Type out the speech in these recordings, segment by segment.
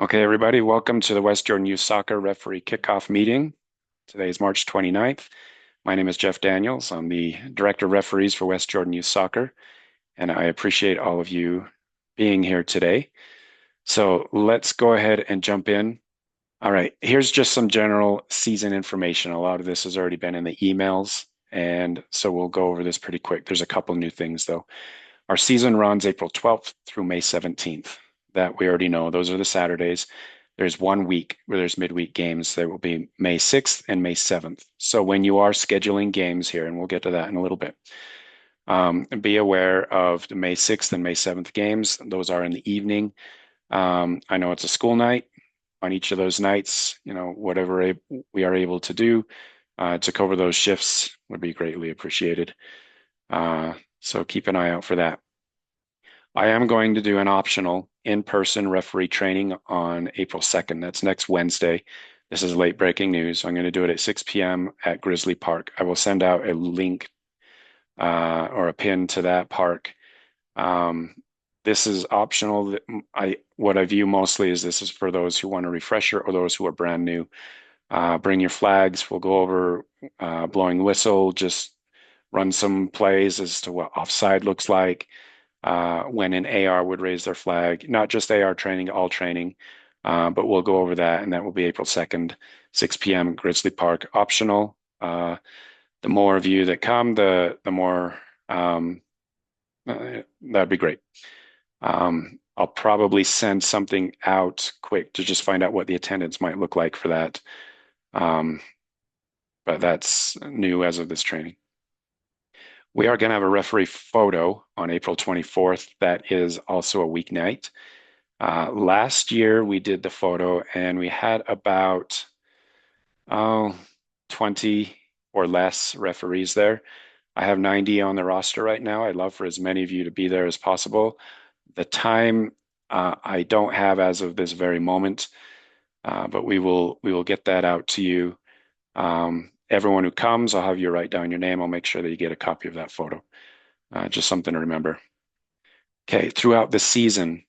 Okay, everybody, welcome to the West Jordan Youth Soccer Referee Kickoff meeting. Today is March 29th. My name is Jeff Daniels. I'm the Director of Referees for West Jordan Youth Soccer, and I appreciate all of you being here today. So let's go ahead and jump in. All right, here's just some general season information. A lot of this has already been in the emails, and so we'll go over this pretty quick. There's a couple new things, though. Our season runs April 12th through May 17th. That we already know. Those are the Saturdays. There's 1 week where there's midweek games. There will be May 6th and May 7th. So when you are scheduling games here, and we'll get to that in a little bit, be aware of the May 6th and May 7th games. Those are in the evening. I know it's a school night. On each of those nights, whatever we are able to do to cover those shifts would be greatly appreciated. So keep an eye out for that. I am going to do an optional in-person referee training on April 2nd. That's next Wednesday. This is late breaking news. I'm going to do it at 6 p.m. at Grizzly Park. I will send out a link or a pin to that park. This is optional. What I view mostly is this is for those who want a refresher or those who are brand new. Bring your flags. We'll go over blowing whistle, just run some plays as to what offside looks like. When an AR would raise their flag, not just AR training, all training, but we'll go over that, and that will be April 2nd, 6 p.m. at Grizzly Park, optional. The more of you that come, the more, that'd be great. I'll probably send something out quick to just find out what the attendance might look like for that. But that's new as of this training. We are going to have a referee photo on April 24th. That is also a weeknight. Last year we did the photo and we had about 20 or less referees there. I have 90 on the roster right now. I'd love for as many of you to be there as possible. The time I don't have as of this very moment, but we will get that out to you. Everyone who comes, I'll have you write down your name. I'll make sure that you get a copy of that photo. Just something to remember. Okay, throughout the season,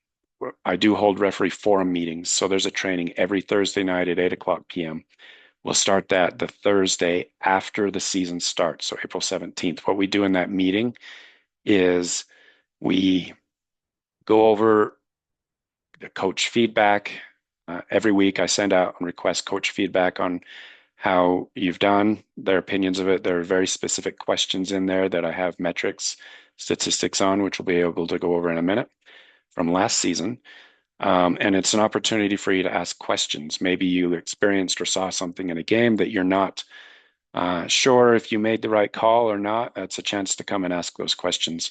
I do hold referee forum meetings. So there's a training every Thursday night at 8 p.m. We'll start that the Thursday after the season starts, so April 17th. What we do in that meeting is we go over the coach feedback. Every week I send out and request coach feedback on how you've done, their opinions of it. There are very specific questions in there that I have metrics, statistics on, which we'll be able to go over in a minute from last season. And it's an opportunity for you to ask questions. Maybe you experienced or saw something in a game that you're not sure if you made the right call or not. That's a chance to come and ask those questions.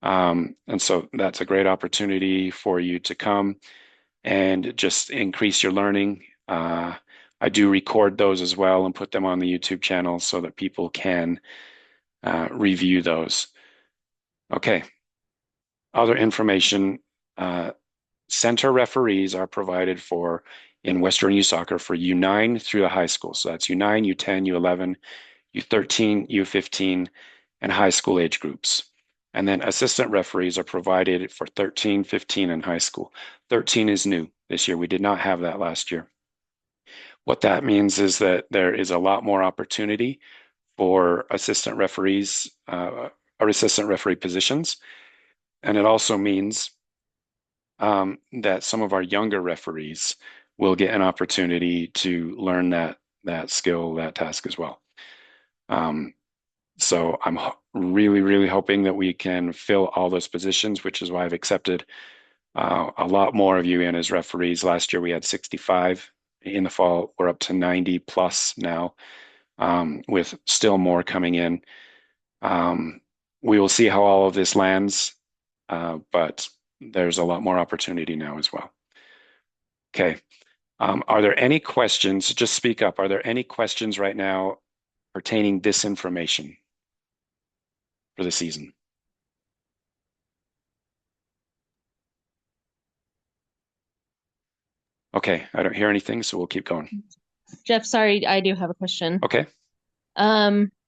And so that's a great opportunity for you to come and just increase your learning. I do record those as well and put them on the YouTube channel so that people can review those. Okay. Other information, center referees are provided for in Western Youth Soccer for U9 through the high school. So that's U9, U10, U11, U13, U15, and high school age groups. And then assistant referees are provided for 13, 15, and high school. 13 is new this year. We did not have that last year. What that means is that there is a lot more opportunity for assistant referees or assistant referee positions. And it also means that some of our younger referees will get an opportunity to learn that skill, that task as well. So I'm really, really hoping that we can fill all those positions, which is why I've accepted a lot more of you in as referees. Last year we had 65. In the fall, we're up to 90 plus now, with still more coming in. We will see how all of this lands, but there's a lot more opportunity now as well. Okay. Are there any questions? Just speak up. Are there any questions right now pertaining this information for the season? Okay, I don't hear anything, so we'll keep going. Jeff, sorry, I do have a question. Okay.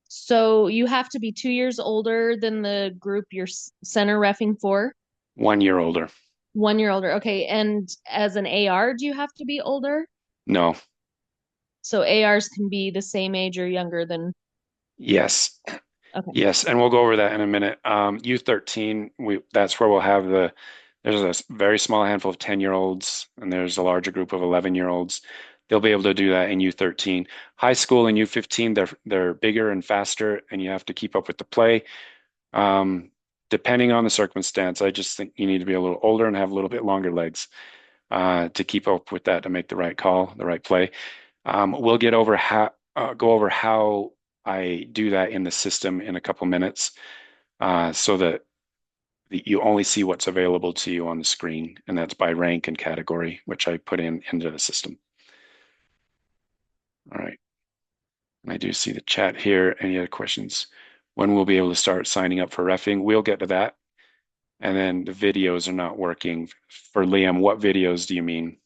So you have to be 2 years older than the group you're center reffing for? 1 year older. 1 year older. Okay. And as an AR, do you have to be older? No. So ARs can be the same age or younger than, Yes. okay. Yes, and we'll go over that in a minute. U13, that's where we'll have there's a very small handful of 10-year-olds, and there's a larger group of 11-year-olds. They'll be able to do that in U13. High school and U15, they're bigger and faster, and you have to keep up with the play. Um, Depending on the circumstance, I just think you need to be a little older and have a little bit longer legs to keep up with that to make the right call, the right play. We'll go over how I do that in the system in a couple minutes, so that you only see what's available to you on the screen, and that's by rank and category, which I put into the system. All right. And I do see the chat here. Any other questions? When we'll be able to start signing up for reffing? We'll get to that. And then the videos are not working. For Liam, what videos do you mean?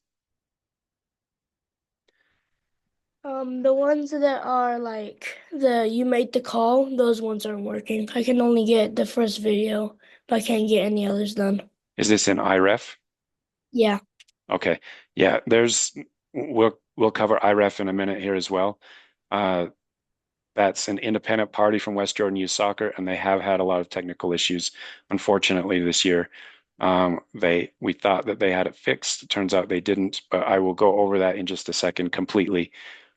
The ones that are like the you made the call, those ones aren't working. I can only get the first video, but I can't get any others done. Is this in iRef? Yeah. Okay. Yeah, we'll cover iRef in a minute here as well. Uh, that's an independent party from West Jordan Youth Soccer, and they have had a lot of technical issues, unfortunately, this year. We thought that they had it fixed. It turns out they didn't, but I will go over that in just a second completely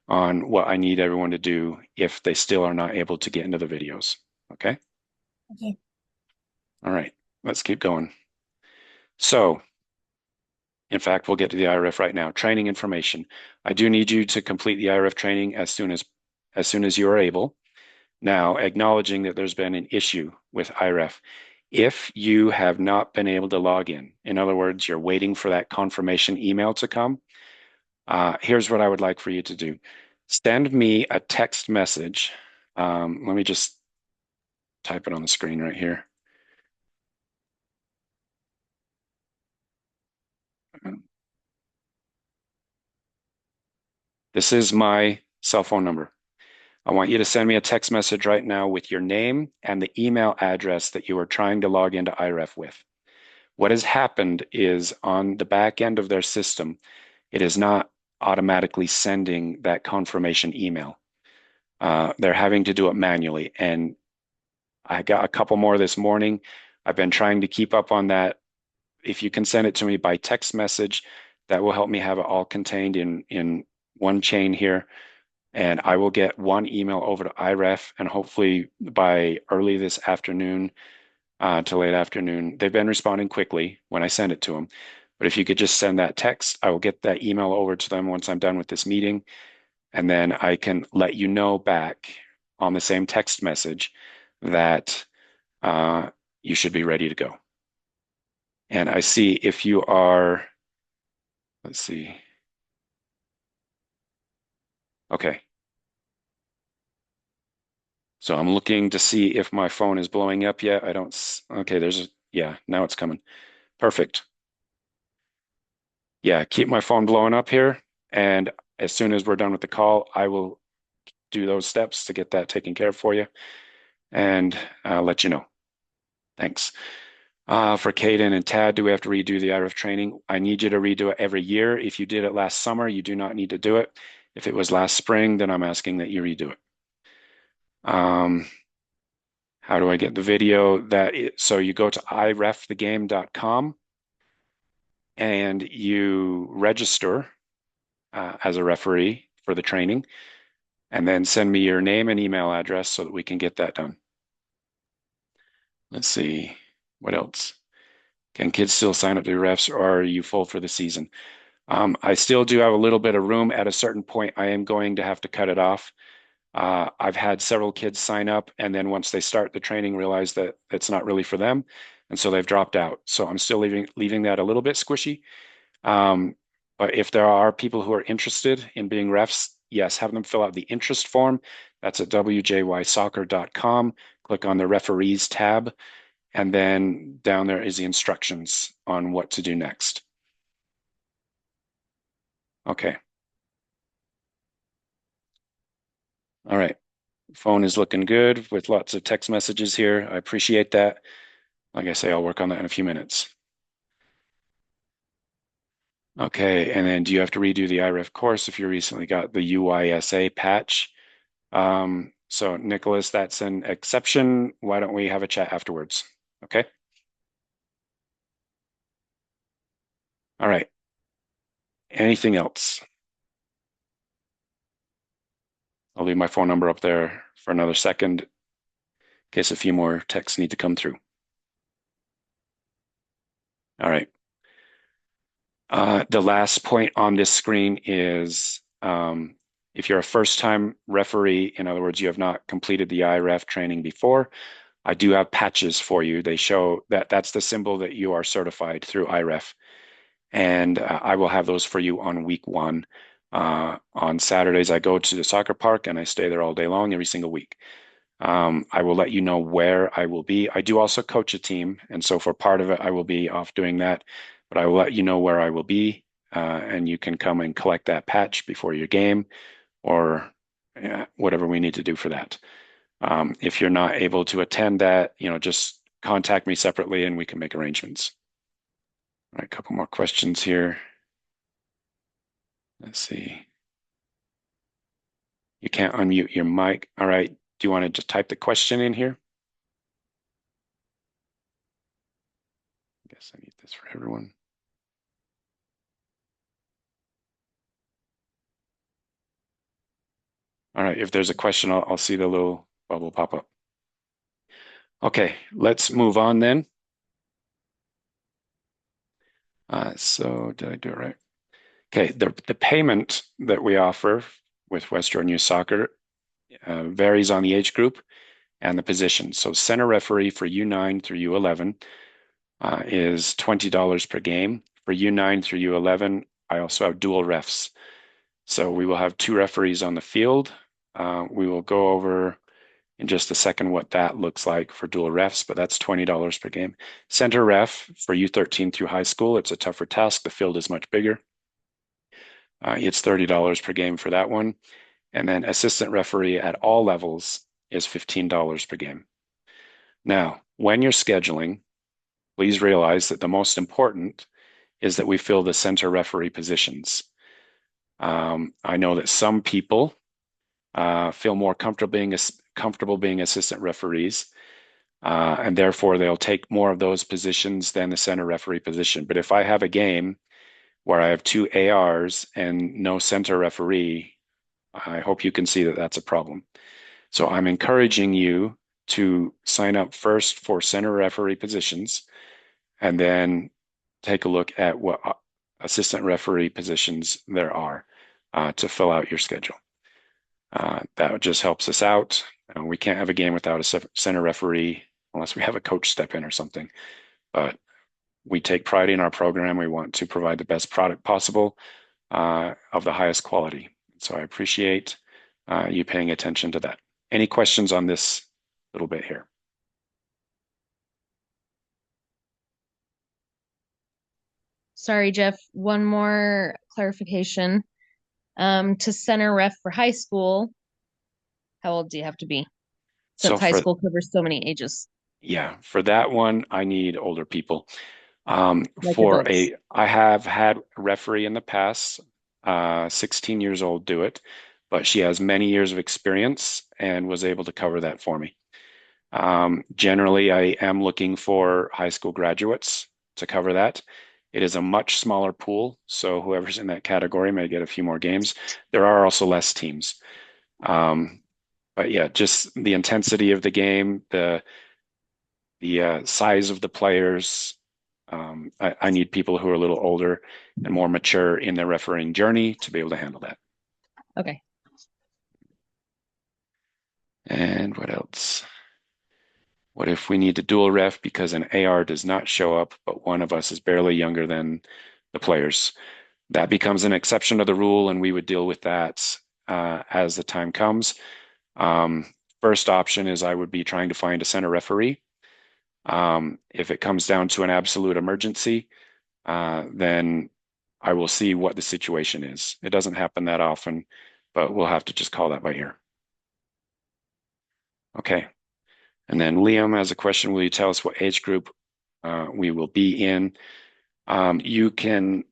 on what I need everyone to do if they still are not able to get into the videos. Okay? Okay. All right, let's keep going. So, in fact, we'll get to the IRF right now. Training information. I do need you to complete the IRF training as soon as you are able. Now, acknowledging that there's been an issue with IRF. If you have not been able to log in other words, you're waiting for that confirmation email to come, here's what I would like for you to do. Send me a text message. Let me just type it on the screen right here. This is my cell phone number. I want you to send me a text message right now with your name and the email address that you are trying to log into IREF with. What has happened is on the back end of their system, it is not automatically sending that confirmation email. They're having to do it manually. And I got a couple more this morning. I've been trying to keep up on that. If you can send it to me by text message, that will help me have it all contained in one chain here. And I will get one email over to IREF, and hopefully by early this afternoon to late afternoon. They've been responding quickly when I send it to them. But if you could just send that text, I will get that email over to them once I'm done with this meeting. And then I can let you know back on the same text message that you should be ready to go. And I see if you are, let's see. Okay. So I'm looking to see if my phone is blowing up yet. I don't, okay, yeah, now it's coming. Perfect. Yeah, keep my phone blowing up here. And as soon as we're done with the call, I will do those steps to get that taken care of for you and let you know. Thanks. For Caden and Tad, do we have to redo the IRF training? I need you to redo it every year. If you did it last summer, you do not need to do it. If it was last spring, then I'm asking that you redo it. How do I get the video? So you go to irefthegame.com and you register as a referee for the training, and then send me your name and email address so that we can get that done. Let's see, what else? Can kids still sign up to refs, or are you full for the season? I still do have a little bit of room. At a certain point, I am going to have to cut it off. I've had several kids sign up, and then once they start the training, realize that it's not really for them, and so they've dropped out. So I'm still leaving that a little bit squishy. Um, but if there are people who are interested in being refs, yes, have them fill out the interest form. That's at WJYSoccer.com. Click on the referees tab, and then down there is the instructions on what to do next. Okay. All right. Phone is looking good with lots of text messages here. I appreciate that. Like I say, I'll work on that in a few minutes. Okay, and then do you have to redo the IREF course if you recently got the UYSA patch? So Nicholas, that's an exception. Why don't we have a chat afterwards? Okay. All right. Anything else? I'll leave my phone number up there for another second in case a few more texts need to come through. All right. The last point on this screen is if you're a first-time referee, in other words, you have not completed the IREF training before, I do have patches for you. They show that that's the symbol that you are certified through IREF. And I will have those for you on week one. On Saturdays, I go to the soccer park and I stay there all day long every single week. I will let you know where I will be. I do also coach a team, and so for part of it, I will be off doing that, but I will let you know where I will be, and you can come and collect that patch before your game or whatever we need to do for that. If you're not able to attend that, just contact me separately and we can make arrangements. All right, a couple more questions here. Let's see. You can't unmute your mic. All right. Do you want to just type the question in here? I guess I need this for everyone. All right. If there's a question, I'll see the little bubble pop up. Okay. Let's move on then. So did I do it right? Okay. The payment that we offer with West Jordan Youth Soccer varies on the age group and the position. So center referee for U9 through U11 is $20 per game. For U9 through U11, I also have dual refs. So we will have two referees on the field. We will go over in just a second what that looks like for dual refs, but that's $20 per game. Center ref for U13 through high school, it's a tougher task. The field is much bigger. It's $30 per game for that one. And then assistant referee at all levels is $15 per game. Now, when you're scheduling, please realize that the most important is that we fill the center referee positions. I know that some people feel more comfortable being assistant referees, and therefore they'll take more of those positions than the center referee position. But if I have a game where I have two ARs and no center referee, I hope you can see that that's a problem. So I'm encouraging you to sign up first for center referee positions and then take a look at what assistant referee positions there are to fill out your schedule. That just helps us out. We can't have a game without a center referee unless we have a coach step in or something. But we take pride in our program. We want to provide the best product possible of the highest quality. So I appreciate you paying attention to that. Any questions on this little bit here? Sorry, Jeff, one more clarification. To center ref for high school, how old do you have to be? So Since high school covers so many ages, for that one, I need older people. like adults. I have had a referee in the past, 16 years old do it, but she has many years of experience and was able to cover that for me. Generally, I am looking for high school graduates to cover that. It is a much smaller pool, so whoever's in that category may get a few more games. There are also less teams. But yeah, just the intensity of the game, the size of the players. I need people who are a little older and more mature in their refereeing journey to be able to handle that. Okay. And what else? What if we need to dual ref because an AR does not show up, but one of us is barely younger than the players? That becomes an exception to the rule, and we would deal with that as the time comes. First option is I would be trying to find a center referee. If it comes down to an absolute emergency, then I will see what the situation is. It doesn't happen that often, but we'll have to just call that by ear. Okay. And then Liam has a question. Will you tell us what age group we will be in? You can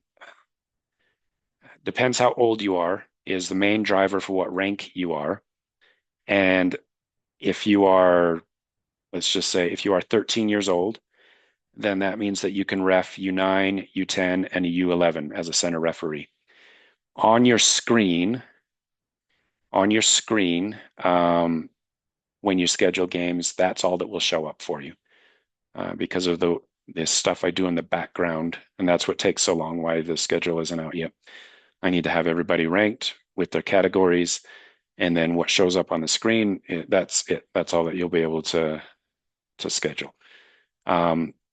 depends how old you are, is the main driver for what rank you are. And if you are, let's just say, if you are 13 years old, then that means that you can ref U9, U10, and a U11 as a center referee. On your screen, when you schedule games, that's all that will show up for you because of this stuff I do in the background, and that's what takes so long, why the schedule isn't out yet. I need to have everybody ranked with their categories, and then what shows up on the screen, that's it. That's all that you'll be able to schedule.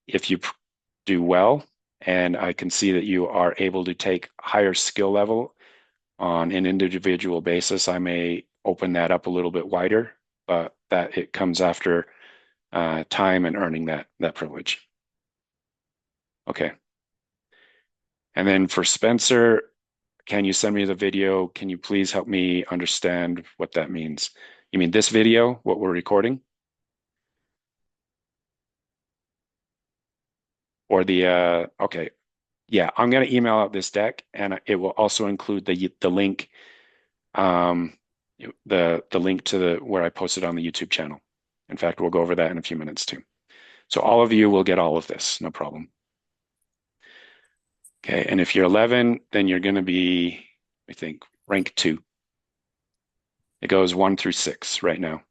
If you do well, and I can see that you are able to take higher skill level on an individual basis, I may open that up a little bit wider, but that it comes after time and earning that privilege. Okay. And then for Spencer, can you send me the video? Can you please help me understand what that means? You mean this video, what we're recording? Or okay. Yeah, I'm going to email out this deck, and it will also include the link, the link to where I posted on the YouTube channel. In fact, we'll go over that in a few minutes too. So all of you will get all of this, no problem. Okay, and if you're 11, then you're going to be, I think, rank 2. It goes 1 through 6 right now.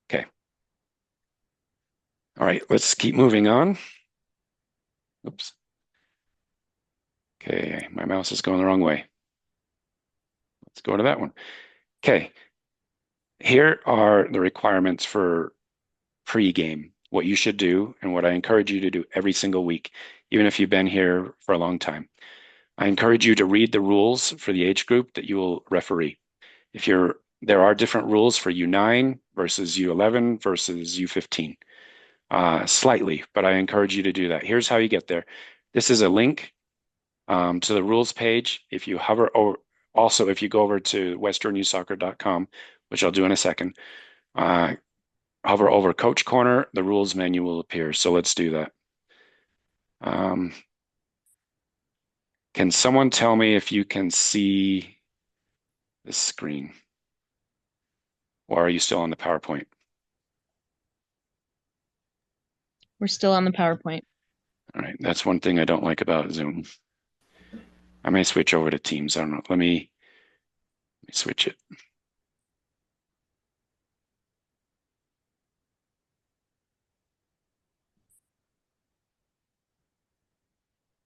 Okay. All right, let's keep moving on. Oops. Okay, my mouse is going the wrong way. Let's go to that one. Okay, here are the requirements for pre-game, what you should do and what I encourage you to do every single week, even if you've been here for a long time. I encourage you to read the rules for the age group that you will referee. There are different rules for U9 versus U11 versus U15, slightly, but I encourage you to do that. Here's how you get there. This is a link to the rules page. If you hover over, also if you go over to westernyouthsoccer.com, which I'll do in a second, hover over Coach Corner, the rules menu will appear. So let's do that. Can someone tell me if you can see this screen? Or are you still on the PowerPoint? We're still on the PowerPoint. All right, that's one thing I don't like about Zoom. I may switch over to Teams. I don't know. Let me switch it.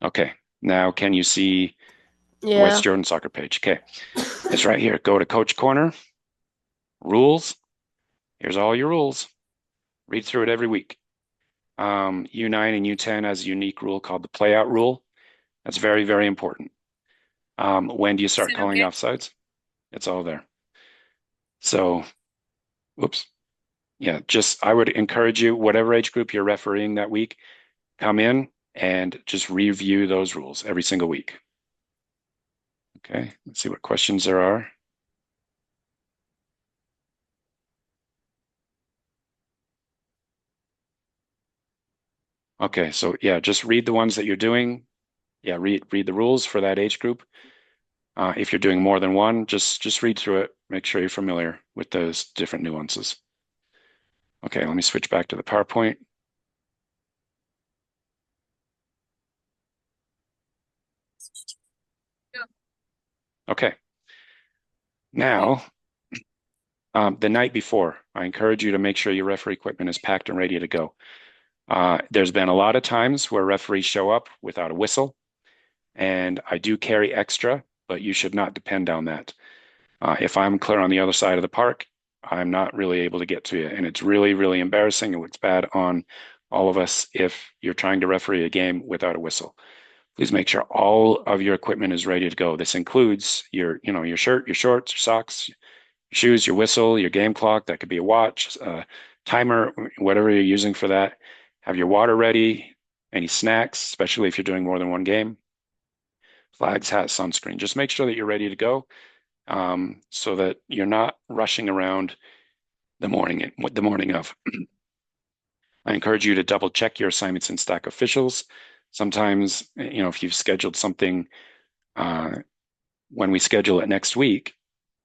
Okay, now can you see the West Jordan soccer page? Okay, it's right here. Go to Coach Corner, rules. Here's all your rules. Read through it every week. U9 and U10 has a unique rule called the playout rule. That's very, very important. When do you start calling offsides? It's all there. So, oops. Yeah, I would encourage you, whatever age group you're refereeing that week, come in and just review those rules every single week. Okay, let's see what questions there are. Okay, so yeah, just read the ones that you're doing. Yeah, read the rules for that age group. If you're doing more than one, just read through it. Make sure you're familiar with those different nuances. Okay, let me switch back to the PowerPoint. Okay. Now, the night before, I encourage you to make sure your referee equipment is packed and ready to go. There's been a lot of times where referees show up without a whistle, and I do carry extra, but you should not depend on that. If I'm clear on the other side of the park, I'm not really able to get to you, and it's really, really embarrassing, and it's bad on all of us if you're trying to referee a game without a whistle. Please make sure all of your equipment is ready to go. This includes your shirt, your shorts, your socks, your shoes, your whistle, your game clock. That could be a watch, timer, whatever you're using for that. Have your water ready, any snacks, especially if you're doing more than one game. Flags, hat, sunscreen. Just make sure that you're ready to go so that you're not rushing around the morning of. I encourage you to double check your assignments and stack officials. Sometimes, if you've scheduled something when we schedule it next week,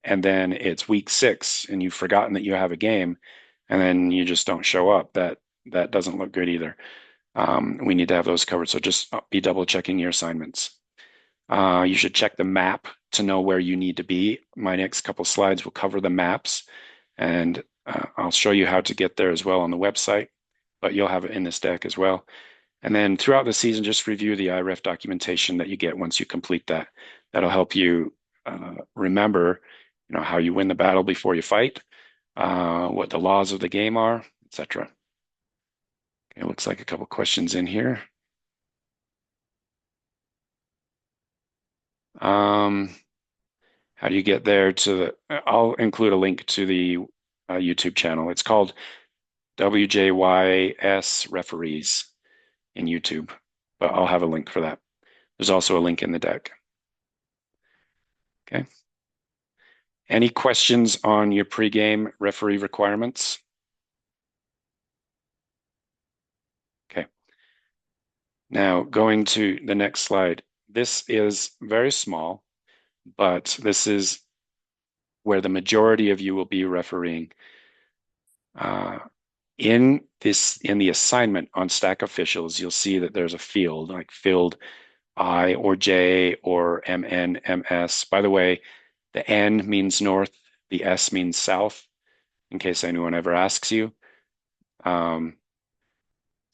and then it's week 6 and you've forgotten that you have a game, and then you just don't show up, that doesn't look good either. We need to have those covered. So just be double checking your assignments. You should check the map to know where you need to be. My next couple slides will cover the maps, and I'll show you how to get there as well on the website, but you'll have it in this deck as well. And then throughout the season, just review the IREF documentation that you get once you complete that. That'll help you remember, how you win the battle before you fight, what the laws of the game are, etc. Okay, looks like a couple questions in here. How do you get there to I'll include a link to the YouTube channel. It's called WJYS Referees in YouTube, but I'll have a link for that. There's also a link in the deck. Okay. Any questions on your pregame referee requirements? Okay. Now going to the next slide. This is very small, but this is where the majority of you will be refereeing. In the assignment on Stack Officials, you'll see that there's a field, like field I or J or MN, MS. By the way, the N means north, the S means south, in case anyone ever asks you.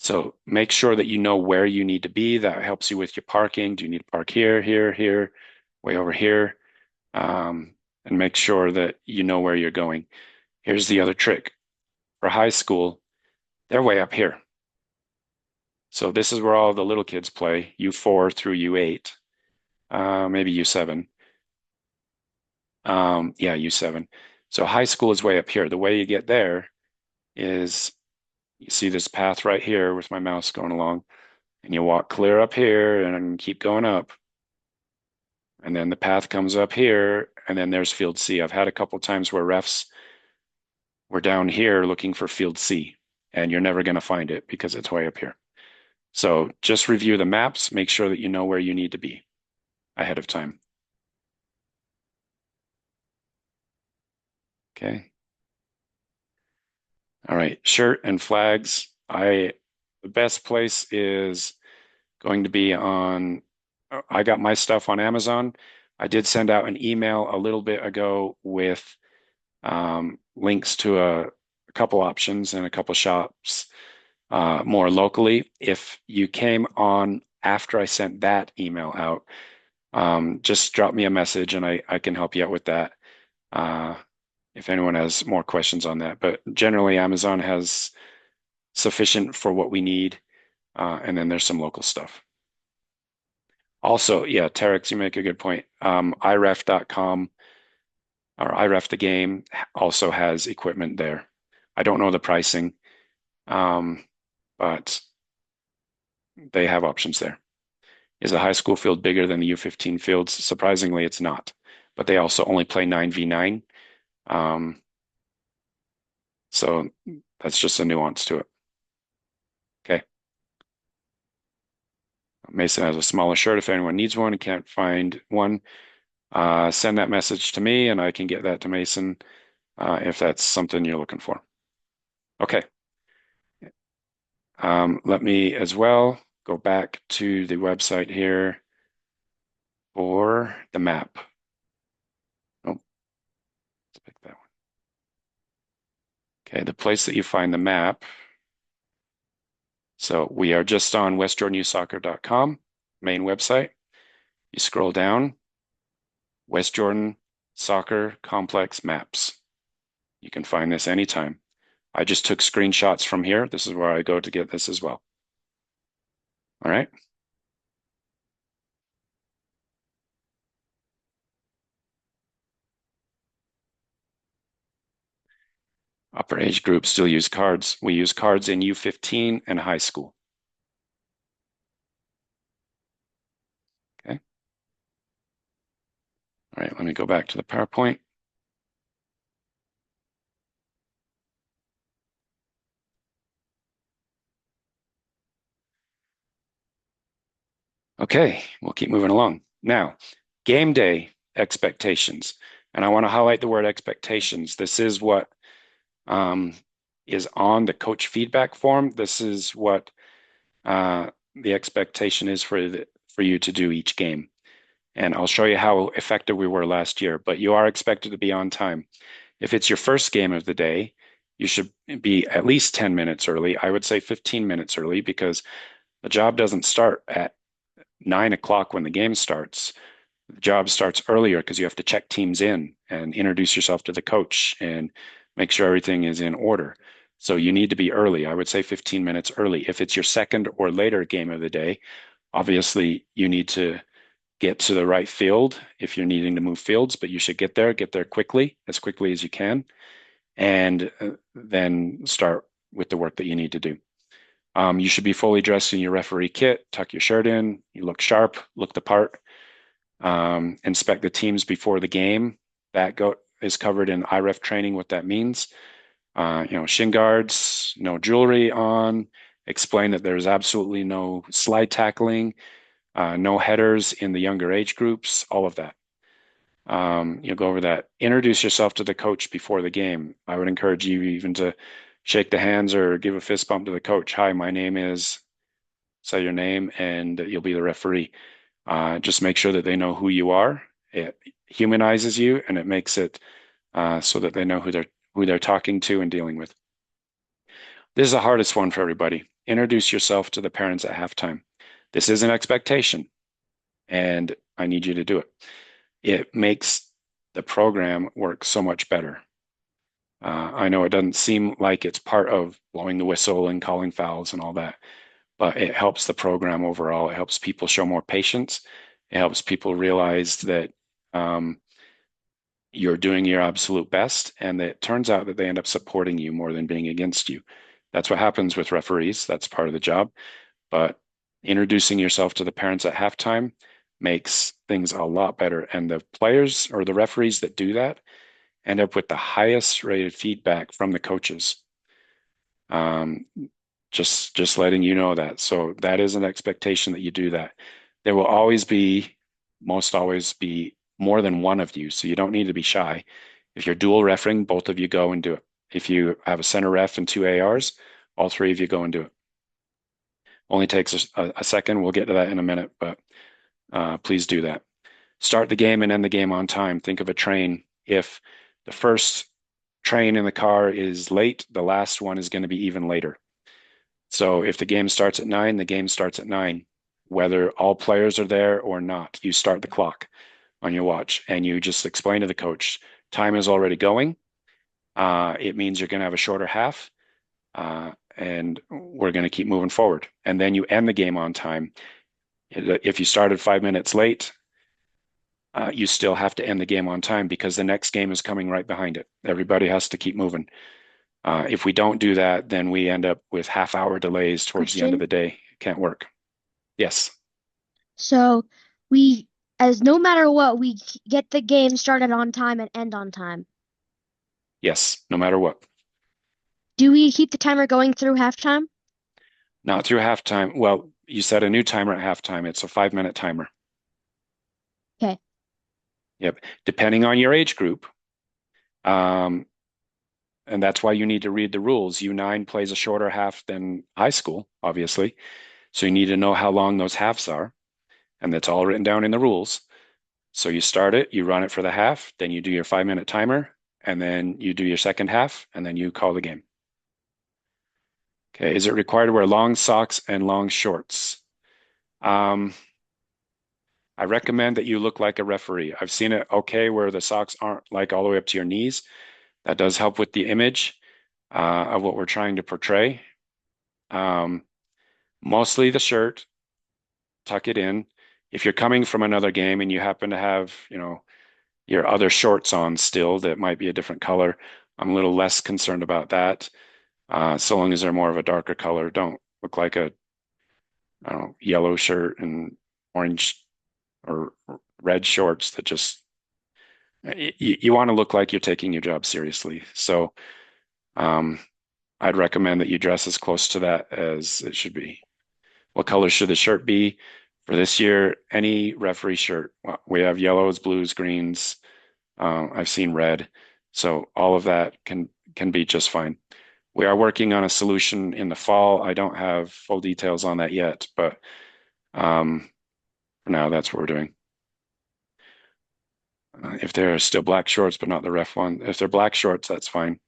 So make sure that you know where you need to be. That helps you with your parking. Do you need to park here, here, here, way over here? And make sure that you know where you're going. Here's the other trick. For high school, they're way up here. So this is where all the little kids play, U4 through U8, maybe U7. Yeah, U7. So high school is way up here. The way you get there is you see this path right here with my mouse going along, and you walk clear up here and keep going up. And then the path comes up here, and then there's field C. I've had a couple times where refs were down here looking for field C, and you're never going to find it because it's way up here. So just review the maps, make sure that you know where you need to be ahead of time. Okay. All right, shirt and flags. The best place is going to be on, I got my stuff on Amazon. I did send out an email a little bit ago with links to a couple options and a couple shops more locally. If you came on after I sent that email out, just drop me a message and I can help you out with that. If anyone has more questions on that. But generally, Amazon has sufficient for what we need. And then there's some local stuff. Also, yeah, Terex, you make a good point. IREF.com or IREF the game also has equipment there. I don't know the pricing, but they have options there. Is the high school field bigger than the U15 fields? Surprisingly, it's not. But they also only play 9v9. So that's just a nuance to it. Okay. Mason has a smaller shirt. If anyone needs one and can't find one, send that message to me and I can get that to Mason if that's something you're looking for. Okay. Let me as well go back to the website here for the map. Oh, let's pick that one. Okay, the place that you find the map. So we are just on westjordanussoccer.com, main website. You scroll down, West Jordan Soccer Complex Maps. You can find this anytime. I just took screenshots from here. This is where I go to get this as well. All right. Upper age groups still use cards. We use cards in U15 and high school. Okay. All right, let me go back to the PowerPoint. Okay, we'll keep moving along. Now, Game day expectations. And I want to highlight the word expectations. This is what um, is on the coach feedback form. This is what the expectation is for you to do each game. And I'll show you how effective we were last year, but you are expected to be on time. If it's your first game of the day, you should be at least 10 minutes early. I would say 15 minutes early because the job doesn't start at 9 o'clock when the game starts. The job starts earlier because you have to check teams in and introduce yourself to the coach and make sure everything is in order. So you need to be early. I would say 15 minutes early. If it's your second or later game of the day, obviously you need to get to the right field if you're needing to move fields, but you should get there quickly, as quickly as you can, and then start with the work that you need to do. You should be fully dressed in your referee kit, tuck your shirt in, you look sharp, look the part, inspect the teams before the game. That is covered in IREF training, what that means. Shin guards, no jewelry on, explain that there's absolutely no slide tackling, no headers in the younger age groups, all of that. You'll go over that. Introduce yourself to the coach before the game. I would encourage you even to shake the hands or give a fist bump to the coach. Hi, my name is, say your name, and you'll be the referee. Just make sure that they know who you are. It humanizes you, and it makes it so that they know who they're talking to and dealing with. This is the hardest one for everybody. Introduce yourself to the parents at halftime. This is an expectation, and I need you to do it. It makes the program work so much better. I know it doesn't seem like it's part of blowing the whistle and calling fouls and all that, but it helps the program overall. It helps people show more patience. It helps people realize that you're doing your absolute best, and that it turns out that they end up supporting you more than being against you. That's what happens with referees. That's part of the job. But introducing yourself to the parents at halftime makes things a lot better. And the players or the referees that do that end up with the highest rated feedback from the coaches. Um, just letting you know that. So that is an expectation that you do that. There will most always be more than one of you. So you don't need to be shy. If you're dual refereeing, both of you go and do it. If you have a center ref and two ARs, all three of you go and do it. Only takes a second. We'll get to that in a minute, but please do that. Start the game and end the game on time. Think of a train. If the first train in the car is late, the last one is going to be even later. So if the game starts at 9, the game starts at 9, whether all players are there or not. You start the clock on your watch and you just explain to the coach, time is already going. It means you're going to have a shorter half, and we're going to keep moving forward. And then you end the game on time. If you started 5 minutes late, you still have to end the game on time because the next game is coming right behind it. Everybody has to keep moving. If we don't do that, then we end up with half-hour delays towards the end of the day. It can't work. Yes. So as no matter what, we get the game started on time and end on time. Yes, no matter what. Do we keep the timer going through halftime? Not through halftime. Well, you set a new timer at halftime. It's a 5-minute timer. Okay. Yep. Depending on your age group. And that's why you need to read the rules. U9 plays a shorter half than high school, obviously. So you need to know how long those halves are. And that's all written down in the rules. So you start it, you run it for the half, then you do your 5-minute timer, and then you do your second half, and then you call the game. Okay, is it required to wear long socks and long shorts? I recommend that you look like a referee. I've seen it okay where the socks aren't like all the way up to your knees. That does help with the image of what we're trying to portray. Mostly the shirt, tuck it in. If you're coming from another game and you happen to have, your other shorts on still that might be a different color, I'm a little less concerned about that. So long as they're more of a darker color, don't look like a, I don't know, yellow shirt and orange or red shorts that just, you want to look like you're taking your job seriously. So I'd recommend that you dress as close to that as it should be. What color should the shirt be? For this year, any referee shirt. Well, we have yellows, blues, greens. I've seen red. So all of that can be just fine. We are working on a solution in the fall. I don't have full details on that yet, but for now, that's what we're doing. If they're still black shorts, but not the ref one. If they're black shorts, that's fine.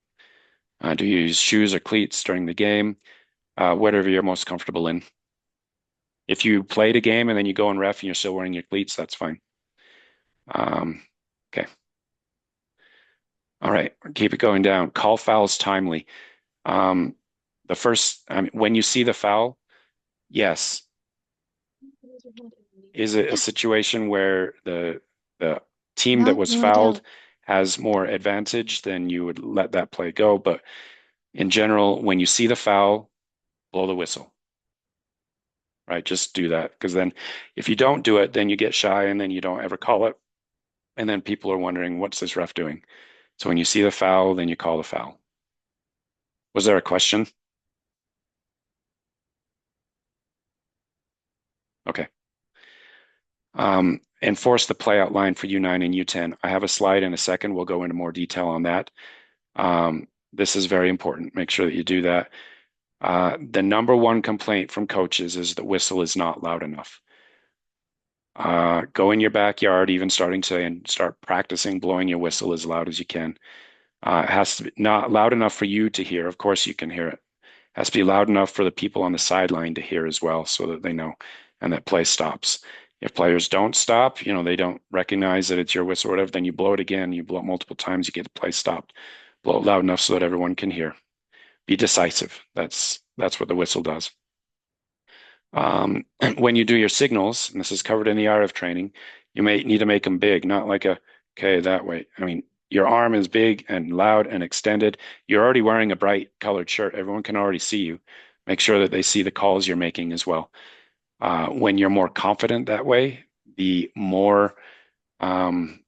Do you use shoes or cleats during the game? Whatever you're most comfortable in. If you played a game and then you go and ref and you're still wearing your cleats, that's fine. Okay. All right, keep it going down. Call fouls timely. The first, when you see the foul, yes. Is it a situation where the team that was No fouled idea. has more advantage, then you would let that play go. But in general, when you see the foul, blow the whistle. Right? Just do that. Because then if you don't do it, then you get shy and then you don't ever call it. And then people are wondering, what's this ref doing? So when you see the foul, then you call the foul. Was there a question? Okay. Enforce the play out line for U9 and U10. I have a slide in a second. We'll go into more detail on that. This is very important. Make sure that you do that. The number one complaint from coaches is the whistle is not loud enough. Go in your backyard, even starting today, and start practicing blowing your whistle as loud as you can. It has to be not loud enough for you to hear. Of course, you can hear it. It has to be loud enough for the people on the sideline to hear as well, so that they know and that play stops. If players don't stop, they don't recognize that it's your whistle or whatever, then you blow it again. You blow it multiple times, you get the play stopped. Blow it loud enough so that everyone can hear. Be decisive. That's what the whistle does. When you do your signals, and this is covered in the RF training, you may need to make them big, not like okay, that way. I mean, your arm is big and loud and extended. You're already wearing a bright colored shirt. Everyone can already see you. Make sure that they see the calls you're making as well. When you're more confident that way, the more, the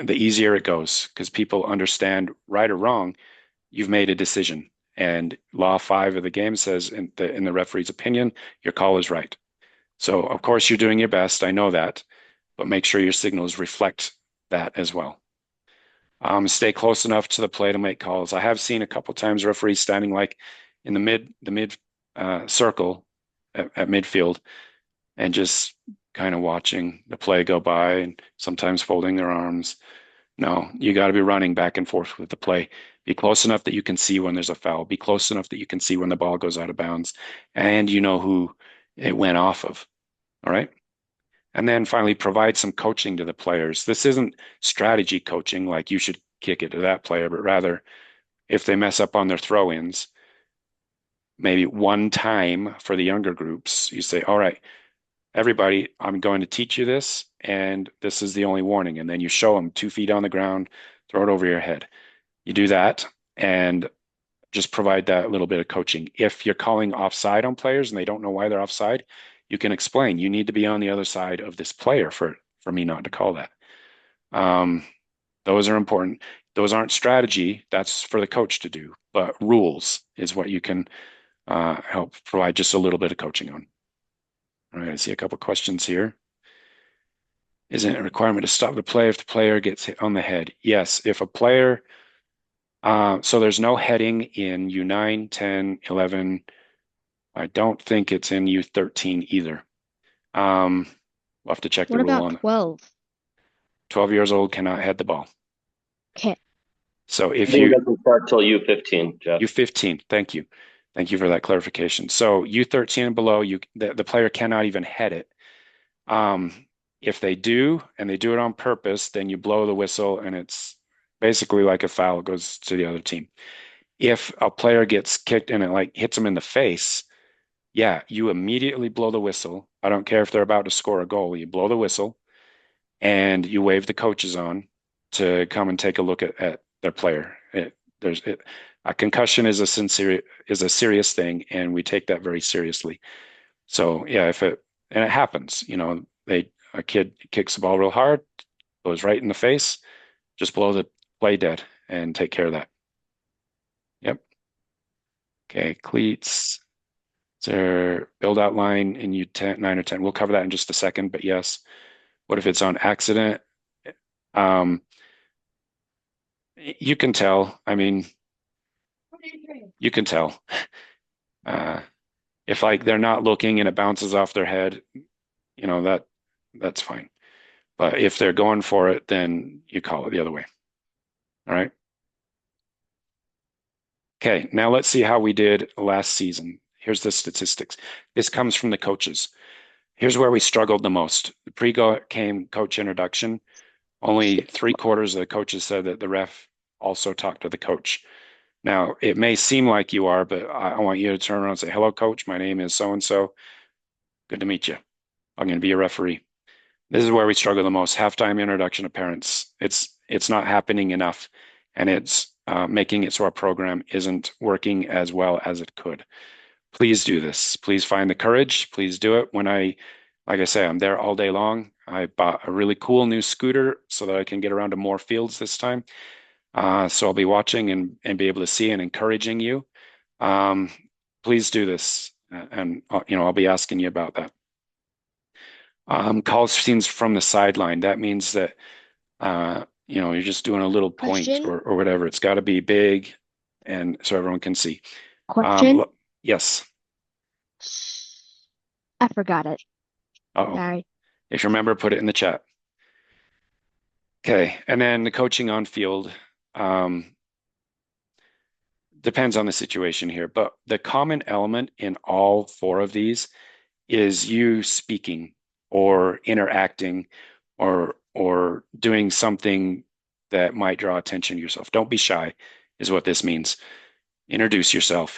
easier it goes because people understand right or wrong, you've made a decision. And Law 5 of the game says, in the referee's opinion, your call is right. So, of course, you're doing your best. I know that, but make sure your signals reflect that as well. Stay close enough to the play to make calls. I have seen a couple times referees standing like in the mid circle at midfield and just kind of watching the play go by and sometimes folding their arms. No, you got to be running back and forth with the play. Be close enough that you can see when there's a foul. Be close enough that you can see when the ball goes out of bounds and you know who it went off of. All right. And then finally, provide some coaching to the players. This isn't strategy coaching like you should kick it to that player, but rather if they mess up on their throw-ins, maybe one time for the younger groups, you say, all right, everybody, I'm going to teach you this, and this is the only warning. And then you show them 2 feet on the ground, throw it over your head. You do that and just provide that little bit of coaching. If you're calling offside on players and they don't know why they're offside, you can explain, you need to be on the other side of this player for me not to call that. Those are important. Those aren't strategy. That's for the coach to do. But rules is what you can help provide just a little bit of coaching on. All right, I see a couple questions here. Isn't it a requirement to stop the play if the player gets hit on the head? Yes, if a player, so there's no heading in U9, 10, 11. I don't think it's in U13 either. We'll have to check the What rule about on it. 12? 12 years old cannot head the ball. Okay. So I if think it you, doesn't start till U15, Jeff. U15, thank you. Thank you for that clarification. So U13 and below, the player cannot even head it. If they do, and they do it on purpose, then you blow the whistle and it's basically like a foul, goes to the other team. If a player gets kicked and it like hits them in the face, yeah, you immediately blow the whistle. I don't care if they're about to score a goal. You blow the whistle and you wave the coaches on to come and take a look at their player. A concussion is a serious thing, and we take that very seriously. So yeah, and it happens, a kid kicks the ball real hard, goes right in the face, just blow the play dead and take care of that. Yep. Okay, cleats. there build out line in U10, 9 or 10? We'll cover that in just a second, but yes. What if it's on accident? Um, you can tell. I mean, you can tell. If like they're not looking and it bounces off their head, that's fine. But if they're going for it, then you call it the other way. All right. Okay, now let's see how we did last season. Here's the statistics. This comes from the coaches. Here's where we struggled the most. The pre-game coach introduction, only 3/4 of the coaches said that the ref also talked to the coach. Now, it may seem like you are, but I want you to turn around and say, hello, coach. My name is so-and-so. Good to meet you. I'm going to be a referee. This is where we struggle the most. Halftime introduction of parents. It's not happening enough, and it's making it so our program isn't working as well as it could. Please do this. Please find the courage. Please do it. Like I say, I'm there all day long. I bought a really cool new scooter so that I can get around to more fields this time. So I'll be watching and be able to see and encouraging you. Please do this, and I'll be asking you about that. Call scenes from the sideline. That means that you're just doing a little point Question? or whatever. It's got to be big, and so everyone can see. Question? Yes. I forgot it. Uh-oh. Sorry. If you remember, put it in the chat. Okay, and then the coaching on field depends on the situation here, but the common element in all 4 of these is you speaking or interacting or doing something that might draw attention to yourself. Don't be shy, is what this means. Introduce yourself,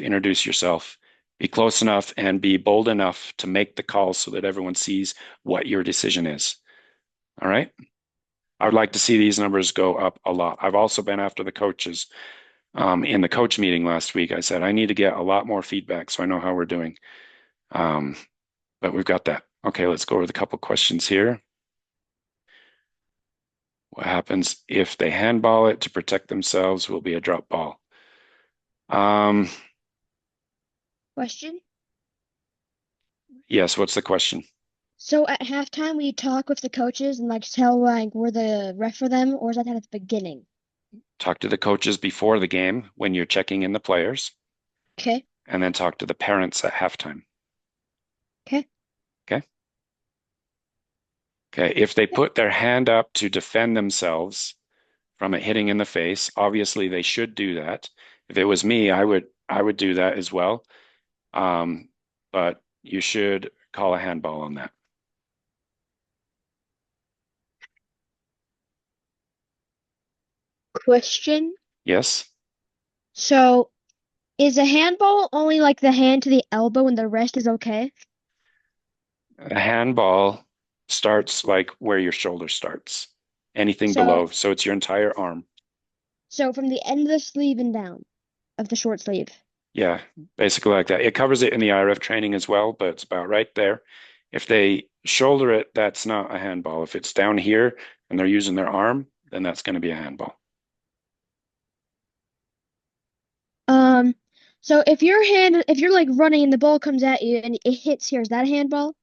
be close enough and be bold enough to make the call so that everyone sees what your decision is. All right. I would like to see these numbers go up a lot. I've also been after the coaches. In the coach meeting last week, I said, I need to get a lot more feedback so I know how we're doing. But we've got that. Okay, let's go over the couple questions here. What happens if they handball it to protect themselves will be a drop ball. Question? Yes, what's the question? So at halftime, we talk with the coaches and like tell like we're the ref for them, or is that at the beginning? Talk to the coaches before the game when you're checking in the players, Okay. and then talk to the parents at halftime. Okay. Okay. Okay. If they put their hand up to defend themselves from it hitting in the face, obviously they should do that. If it was me, I would do that as well. But you should call a handball on that. Question? Yes. So is a handball only like the hand to the elbow and the rest is okay? A handball starts like where your shoulder starts, anything So below. So it's your entire arm. so from the end of the sleeve and down of the short sleeve. Yeah, basically like that. It covers it in the IRF training as well, but it's about right there. If they shoulder it, that's not a handball. If it's down here and they're using their arm, then that's going to be a handball. So if you're like running and the ball comes at you and it hits here, is that a handball?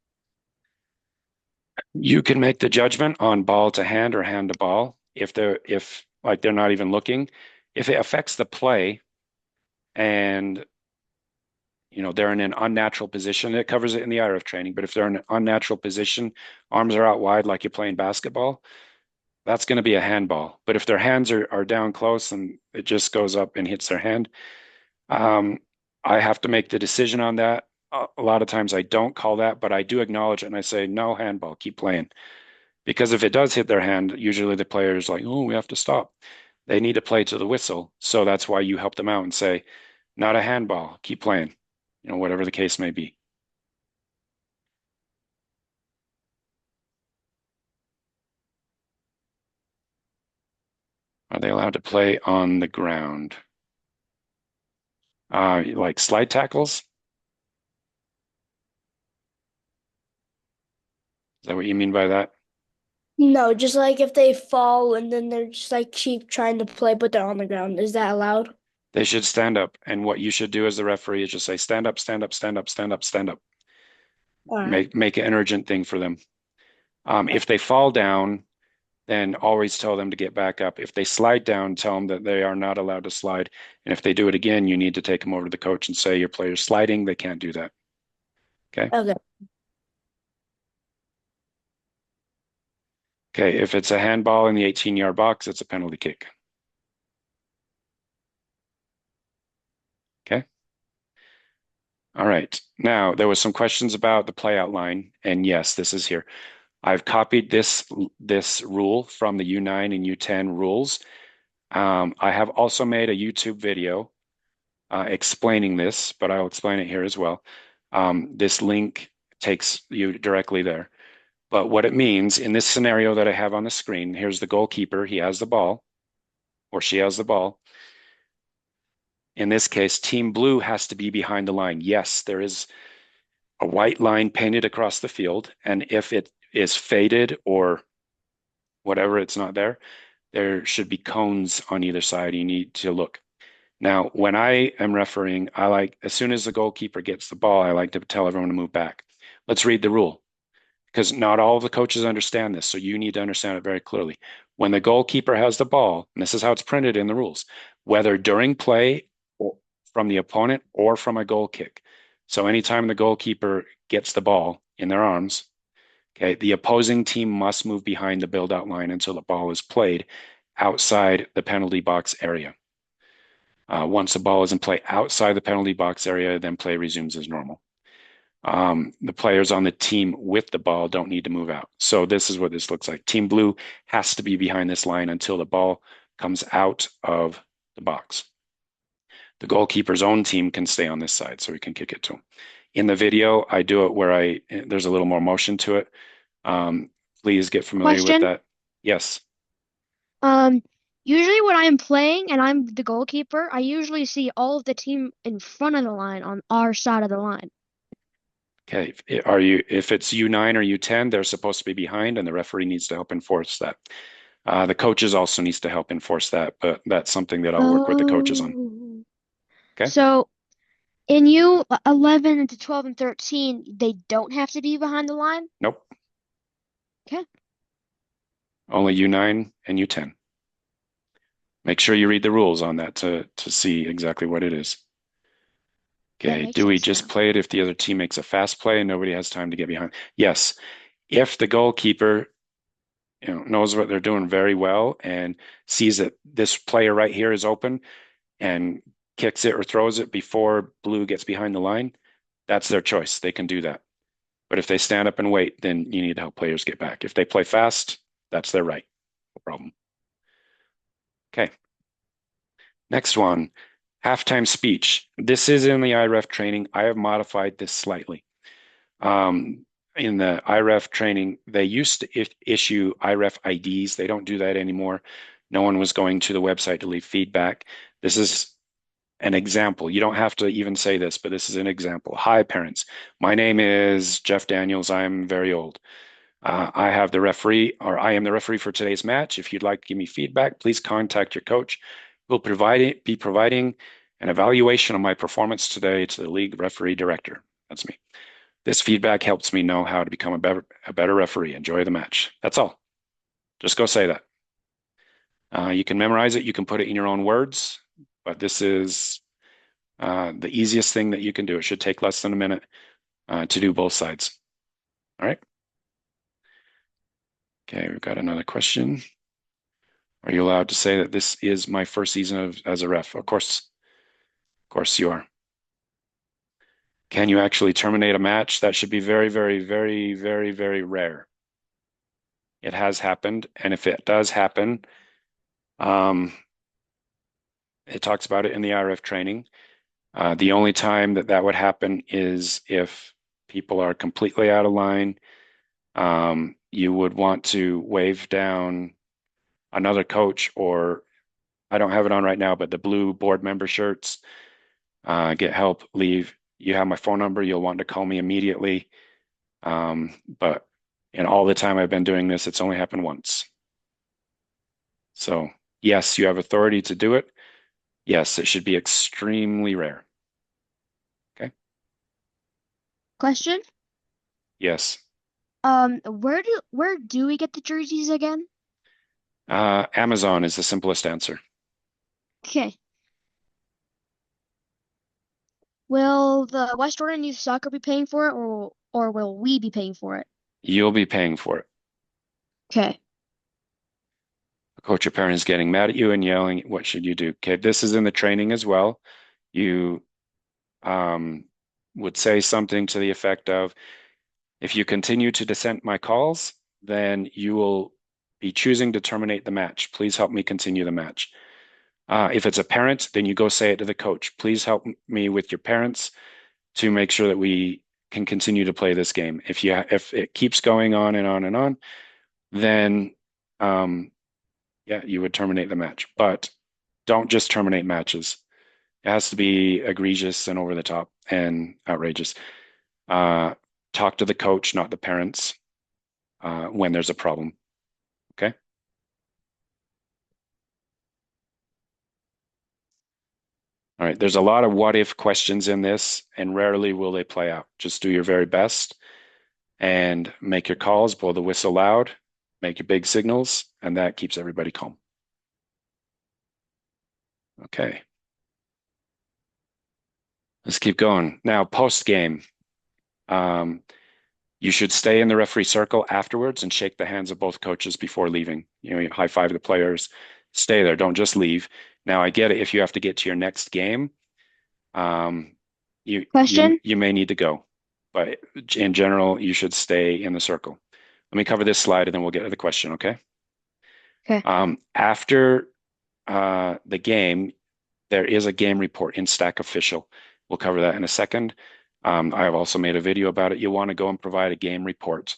You can make the judgment on ball to hand or hand to ball if like they're not even looking. If it affects the play and they're in an unnatural position, it covers it in the IRF training, but if they're in an unnatural position, arms are out wide like you're playing basketball, that's going to be a handball. But if their hands are down close and it just goes up and hits their hand, I have to make the decision on that. A lot of times I don't call that, but I do acknowledge it and I say, no handball, keep playing. Because if it does hit their hand, usually the player is like, oh, we have to stop. They need to play to the whistle. So that's why you help them out and say, not a handball, keep playing, whatever the case may be. Are they allowed to play on the ground? Like slide tackles? Is that what you mean by that? No, just like if they fall and then they're just like keep trying to play, but they're on the ground. Is that allowed? They should stand up. And what you should do as the referee is just say, stand up, stand up, stand up, stand up, stand up. All right. Make it an urgent thing for them. If they fall down, then always tell them to get back up. If they slide down, tell them that they are not allowed to slide. And if they do it again, you need to take them over to the coach and say, your player's sliding. They can't do that. Okay. Okay. Okay. If it's a handball in the 18-yard box, it's a penalty kick. Okay. All right. Now, there was some questions about the play out line. And yes, this is here. I've copied this rule from the U9 and U10 rules. I have also made a YouTube video explaining this, but I'll explain it here as well. This link takes you directly there. But what it means in this scenario that I have on the screen, here's the goalkeeper. He has the ball, or she has the ball. In this case, Team Blue has to be behind the line. Yes, there is a white line painted across the field, and if it is faded or whatever, it's not there, there should be cones on either side. You need to look. Now, when I am refereeing, I like, as soon as the goalkeeper gets the ball, I like to tell everyone to move back. Let's read the rule, because not all of the coaches understand this, so you need to understand it very clearly. When the goalkeeper has the ball, and this is how it's printed in the rules, whether during play or from the opponent or from a goal kick. So anytime the goalkeeper gets the ball in their arms, okay, the opposing team must move behind the build-out line until the ball is played outside the penalty box area. Once the ball is in play outside the penalty box area, then play resumes as normal. The players on the team with the ball don't need to move out. So this is what this looks like. Team Blue has to be behind this line until the ball comes out of the box. The goalkeeper's own team can stay on this side, so we can kick it to him. In the video, I do it where there's a little more motion to it. Please get familiar with that. Yes. Usually when I'm playing and I'm the goalkeeper, I usually see all of the team in front of the line on our side of the line. Okay. If it's U9 or U10, they're supposed to be behind, and the referee needs to help enforce that. The coaches also needs to help enforce that, but that's something that I'll work with the coaches on. Okay. So in U11 to 12 and 13, they don't have to be behind the line? Nope. Okay. Only U9 and U10. Make sure you read the rules on that to see exactly what it is. Okay, do we just play it if the other team makes a fast play and nobody has time to get behind? Yes. If the goalkeeper knows what they're doing very well and sees that this player right here is open and kicks it or throws it before Blue gets behind the line, that's their choice. They can do that. But if they stand up and wait, then you need to help players get back. If they play fast, that's their right. No problem. Okay. Next one, halftime speech. This is in the IREF training. I have modified this slightly. In the IREF training, they used to issue IREF IDs. They don't do that anymore. No one was going to the website to leave feedback. This is an example. You don't have to even say this, but this is an example. Hi, parents. My name is Jeff Daniels. I'm very old. I am the referee for today's match. If you'd like to give me feedback, please contact your coach. We'll be providing an evaluation of my performance today to the league referee director. That's me. This feedback helps me know how to become a better referee. Enjoy the match. That's all. Just go say that. You can memorize it. You can put it in your own words, but this is the easiest thing that you can do. It should take less than a minute to do both sides. All right. Okay, we've got another question. Are you allowed to say that this is my first season as a ref? Of course you are. Can you actually terminate a match? That should be very, very, very, very, very rare. It has happened, and if it does happen, it talks about it in the IRF training. The only time that would happen is if people are completely out of line. You would want to wave down another coach, or I don't have it on right now, but the blue board member shirts, get help, leave. You have my phone number. You'll want to call me immediately. But in all the time I've been doing this, it's only happened once. So yes, you have authority to do it. Yes, it should be extremely rare. Okay. Question? Yes. Where do we get the jerseys again? Amazon is the simplest answer. Okay. Will the West Jordan Youth Soccer be paying for it, or will we be paying for it? You'll be paying for it. Okay. A coach or parent is getting mad at you and yelling, what should you do? Okay, this is in the training as well. You would say something to the effect of, if you continue to dissent my calls, then you will be choosing to terminate the match. Please help me continue the match. If it's a parent, then you go say it to the coach. Please help me with your parents to make sure that we can continue to play this game. If it keeps going on and on and on, then yeah, you would terminate the match. But don't just terminate matches. It has to be egregious and over the top and outrageous. Talk to the coach, not the parents, when there's a problem. Okay. All right. There's a lot of what if questions in this, and rarely will they play out. Just do your very best and make your calls, blow the whistle loud, make your big signals, and that keeps everybody calm. Okay. Let's keep going. Now, post game. You should stay in the referee circle afterwards and shake the hands of both coaches before leaving. You high five the players, stay there. Don't just leave. Now, I get it. If you have to get to your next game, Question? you may need to go, but in general, you should stay in the circle. Let me cover this slide and then we'll get to the question. Okay. Okay. After the game, there is a game report in Stack Official. We'll cover that in a second. I have also made a video about it. You want to go and provide a game report.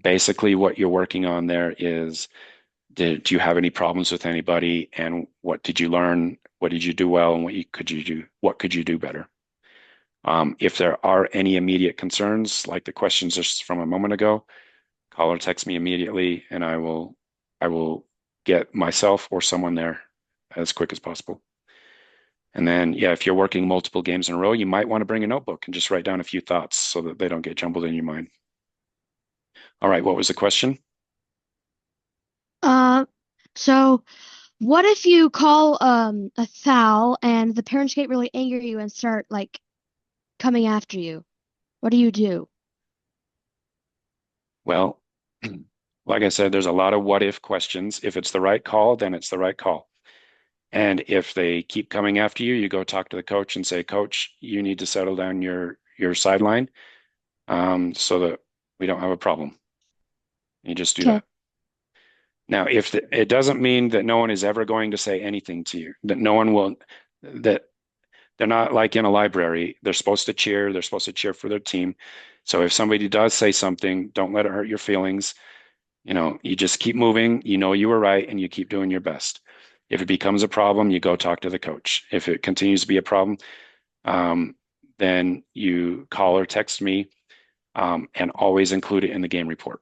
Basically, what you're working on there is, do you have any problems with anybody, and what did you learn? What did you do well, and what could you do better? If there are any immediate concerns, like the questions just from a moment ago, call or text me immediately, and I will get myself or someone there as quick as possible. And then, yeah, if you're working multiple games in a row, you might want to bring a notebook and just write down a few thoughts so that they don't get jumbled in your mind. All right, what was the question? So what if you call a foul and the parents get really angry at you and start like coming after you? What do you do? Well, like I said, there's a lot of what if questions. If it's the right call, then it's the right call. And if they keep coming after you, you go talk to the coach and say, Coach, you need to settle down your sideline so that we don't have a problem. You just do Okay. that. Now, it doesn't mean that no one is ever going to say anything to you, that no one will, that they're not like in a library. They're supposed to cheer. They're supposed to cheer for their team. So if somebody does say something, don't let it hurt your feelings. You just keep moving. You were right, and you keep doing your best. If it becomes a problem, you go talk to the coach. If it continues to be a problem, then you call or text me, and always include it in the game report.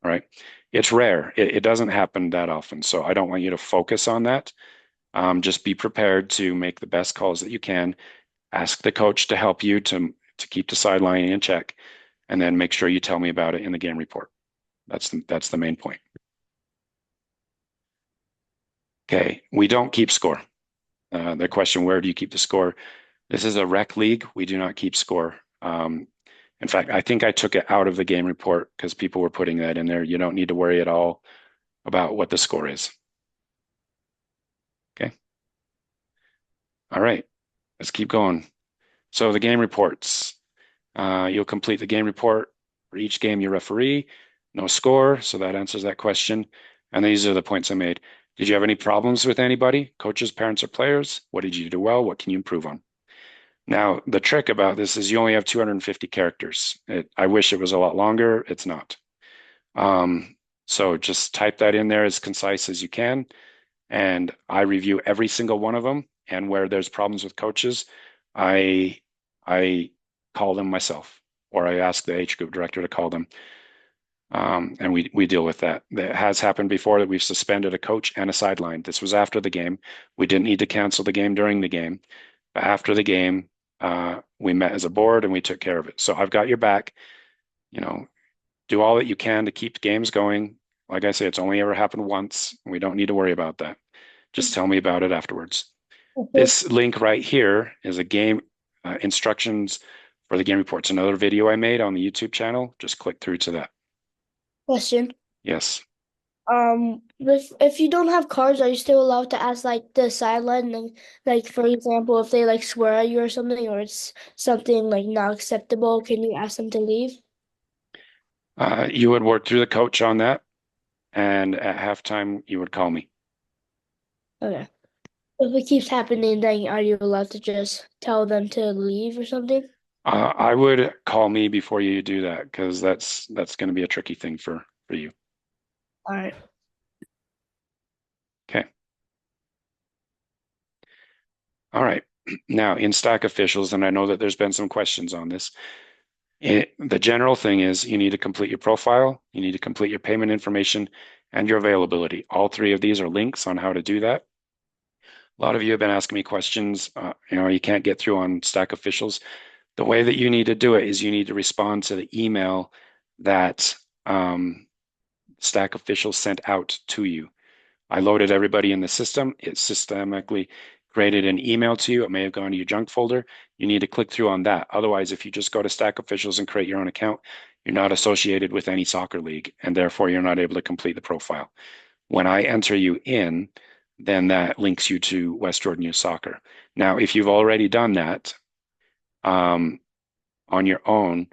All right. It's rare. It doesn't happen that often. So I don't want you to focus on that. Just be prepared to make the best calls that you can. Ask the coach to help you to keep the sideline in check, and then make sure you tell me about it in the game report. That's the main point. Okay, we don't keep score. The question, where do you keep the score? This is a rec league. We do not keep score. In fact, I think I took it out of the game report because people were putting that in there. You don't need to worry at all about what the score is. Okay. All right, let's keep going. So the game reports. You'll complete the game report for each game you referee. No score, so that answers that question. And these are the points I made. Did you have any problems with anybody? Coaches, parents, or players? What did you do well? What can you improve on? Now, the trick about this is you only have 250 characters. I wish it was a lot longer. It's not. So just type that in there as concise as you can. And I review every single one of them. And where there's problems with coaches, I call them myself, or I ask the age group director to call them. And we deal with that. That has happened before that we've suspended a coach and a sideline. This was after the game. We didn't need to cancel the game during the game. But after the game, we met as a board and we took care of it. So I've got your back. You know, do all that you can to keep games going. Like I say, it's only ever happened once. We don't need to worry about that. Just tell me about it afterwards. Okay. This link right here is a game instructions for the game reports. Another video I made on the YouTube channel. Just click through to that. Question. Yes. If you don't have cards, are you still allowed to ask like the sideline, and, like for example, if they like swear at you or something, or it's something like not acceptable, can you ask them to leave? You would work through the coach on that, and at halftime, you would call me. Okay. If it keeps happening, then are you allowed to just tell them to leave or something? I would call me before you do that because that's going to be a tricky thing for you. All right. Okay. All right. Now in Stack Officials, and I know that there's been some questions on this. The general thing is you need to complete your profile, you need to complete your payment information, and your availability. All three of these are links on how to do that. A lot of you have been asking me questions. You can't get through on Stack Officials. The way that you need to do it is you need to respond to the email that Stack Officials sent out to you. I loaded everybody in the system. It systemically created an email to you. It may have gone to your junk folder. You need to click through on that. Otherwise, if you just go to Stack Officials and create your own account, you're not associated with any soccer league, and therefore you're not able to complete the profile. When I enter you in, then that links you to West Jordan Youth Soccer. Now, if you've already done that on your own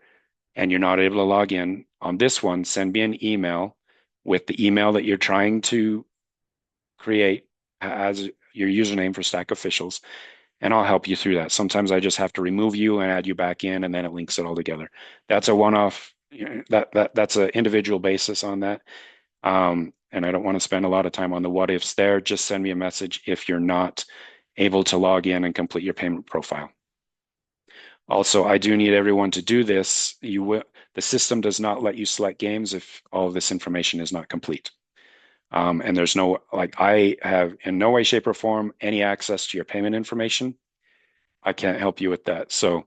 and you're not able to log in on this one, send me an email with the email that you're trying to create as your username for Stack Officials, and I'll help you through that. Sometimes I just have to remove you and add you back in, and then it links it all together. That's a one-off. That's an individual basis on that. And I don't want to spend a lot of time on the what ifs there. Just send me a message if you're not able to log in and complete your payment profile. Also, I do need everyone to do this. The system does not let you select games if all of this information is not complete. And there's I have in no way, shape, or form any access to your payment information. I can't help you with that. So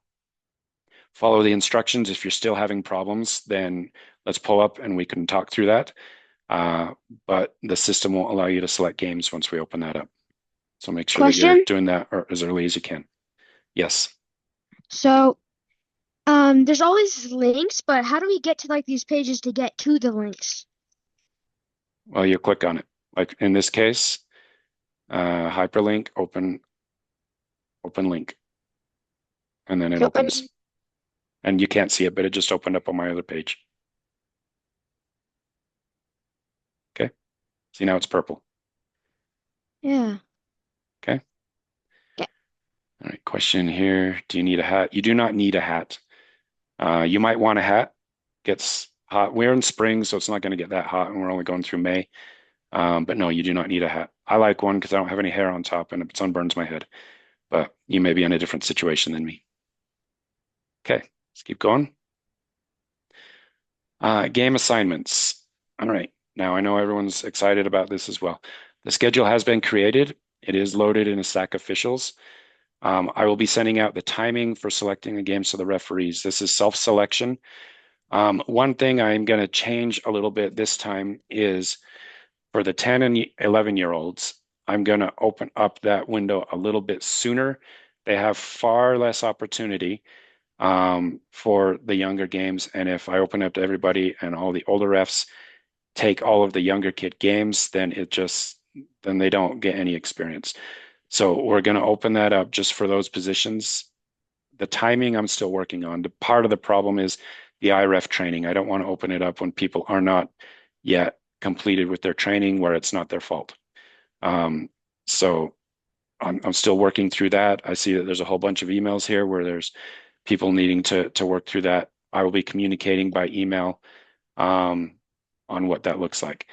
follow the instructions. If you're still having problems, then let's pull up and we can talk through that. But the system won't allow you to select games once we open that up. So make sure that you're doing that as early as you can. Yes. So, there's always links, but how do we get to like these pages to get to the links? Well, you click on it. Like in this case, hyperlink, open link. And then it opens. And you can't see it, but it just opened up on my other page. Okay. See, now it's purple. Yeah. Okay. Yeah. All right. Question here. Do you need a hat? You do not need a hat. You might want a hat. Gets hot. We're in spring, so it's not going to get that hot, and we're only going through May. But no, you do not need a hat. I like one because I don't have any hair on top and it sunburns my head. But you may be in a different situation than me. Okay, let's keep going. Game assignments. All right. Now I know everyone's excited about this as well. The schedule has been created. It is loaded in a Stack Officials. I will be sending out the timing for selecting the games to the referees. This is self-selection. One thing I'm going to change a little bit this time is for the 10 and 11-year-olds, I'm going to open up that window a little bit sooner. They have far less opportunity for the younger games. And if I open up to everybody and all the older refs take all of the younger kid games, then they don't get any experience. So we're going to open that up just for those positions. The timing I'm still working on. Part of the problem is the IREF training. I don't want to open it up when people are not yet completed with their training where it's not their fault. So I'm still working through that. I see that there's a whole bunch of emails here where there's people needing to work through that. I will be communicating by email on what that looks like.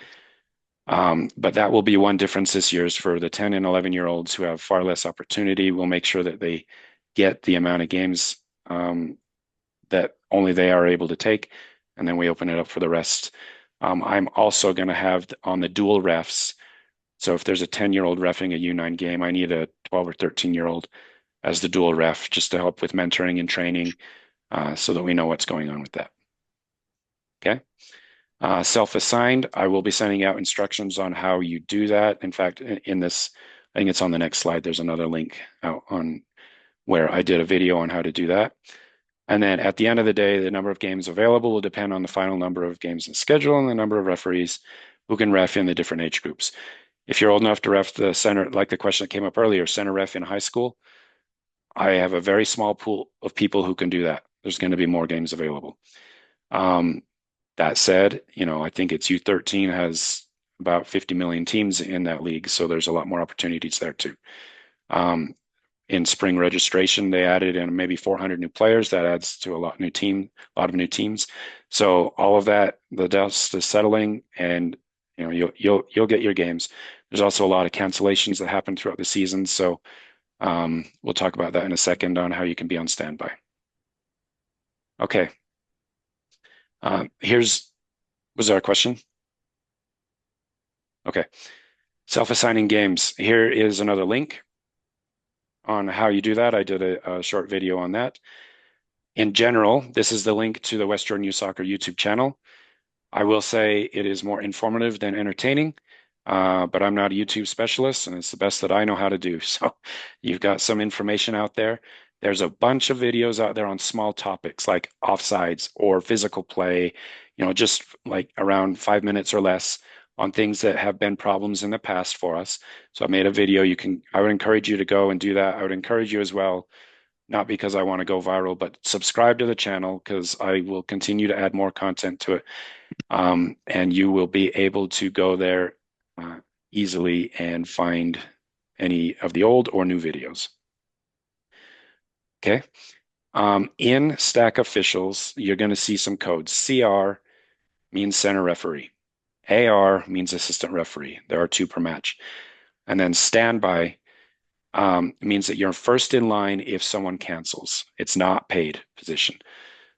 But that will be one difference this year is for the 10 and 11-year-olds who have far less opportunity. We'll make sure that they get the amount of games that only they are able to take. and then we open it up for the rest. I'm also going to have on the dual refs. So if there's a 10-year-old refing a U9 game, I need a 12 or 13-year-old as the dual ref just to help with mentoring and training so that we know what's going on with that. Okay. Self-assigned, I will be sending out instructions on how you do that. In fact, in this, I think it's on the next slide, there's another link out on where I did a video on how to do that. And then at the end of the day, the number of games available will depend on the final number of games in the schedule and the number of referees who can ref in the different age groups. If you're old enough to ref the center, like the question that came up earlier, center ref in high school, I have a very small pool of people who can do that. There's going to be more games available. That said, I think it's U13 has about 50 million teams in that league, so there's a lot more opportunities there too. In spring registration, they added in maybe 400 new players. That adds to a lot of new teams. So all of that, the dust is settling, and you'll get your games. There's also a lot of cancellations that happen throughout the season, so we'll talk about that in a second on how you can be on standby. Okay. Was there a question? Okay. Self-assigning games. Here is another link on how you do that. I did a short video on that. In general, this is the link to the West Jordan Youth Soccer YouTube channel. I will say it is more informative than entertaining, but I'm not a YouTube specialist, and it's the best that I know how to do. So you've got some information out there. There's a bunch of videos out there on small topics like offsides or physical play, just like around 5 minutes or less on things that have been problems in the past for us. So I made a video. I would encourage you to go and do that. I would encourage you as well, not because I want to go viral, but subscribe to the channel because I will continue to add more content to it. And you will be able to go there easily and find any of the old or new videos. Okay. In Stack Officials, you're going to see some codes. CR means center referee. AR means assistant referee. There are 2 per match. And then standby means that you're first in line if someone cancels. It's not paid position.